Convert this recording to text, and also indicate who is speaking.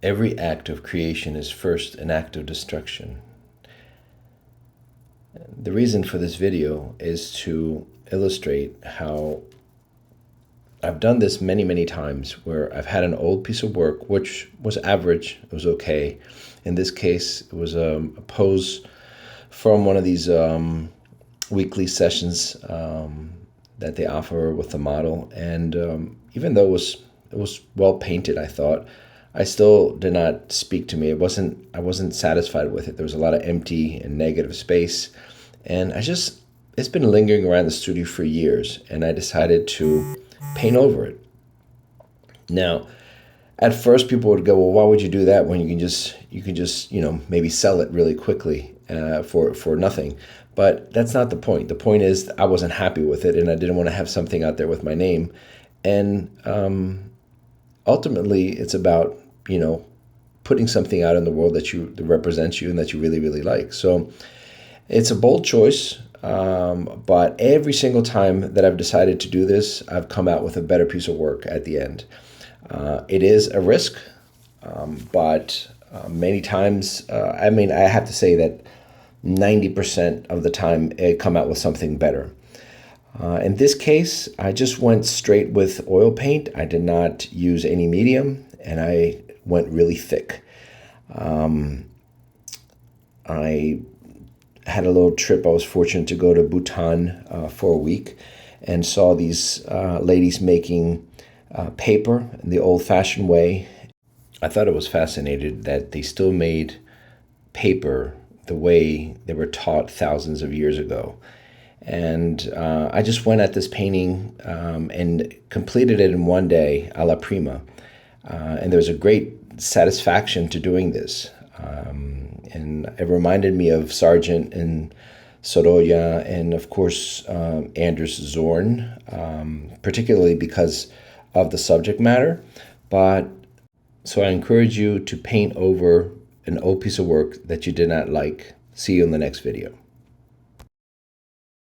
Speaker 1: Every act of creation is first an act of destruction. The reason for this video is to illustrate how I've done this many, many times where I've had an old piece of work, which was average, it was okay. In this case, it was a pose from one of these weekly sessions that they offer with the model. And even though it was well painted, I thought, I still did not speak to me. I wasn't satisfied with it. There was a lot of empty and negative space. And it's been lingering around the studio for years, and I decided to paint over it. Now, at first people would go, well, why would you do that when you can just, maybe sell it really quickly for nothing? But that's not the point. The point is I wasn't happy with it, and I didn't want to have something out there with my name. And ultimately, it's about, putting something out in the world that represents you and that you really, really like. So it's a bold choice, but every single time that I've decided to do this, I've come out with a better piece of work at the end. It is a risk, but many times, I have to say that 90% of the time, I come out with something better. In this case, I just went straight with oil paint. I did not use any medium, and I went really thick. I had a little trip. I was fortunate to go to Bhutan for a week and saw these ladies making paper in the old-fashioned way. I thought it was fascinating that they still made paper the way they were taught thousands of years ago. And I just went at this painting and completed it in one day, a la prima. And there was a great satisfaction to doing this. And it reminded me of Sargent and Sorolla and, of course, Anders Zorn, particularly because of the subject matter. So I encourage you to paint over an old piece of work that you did not like. See you in the next video.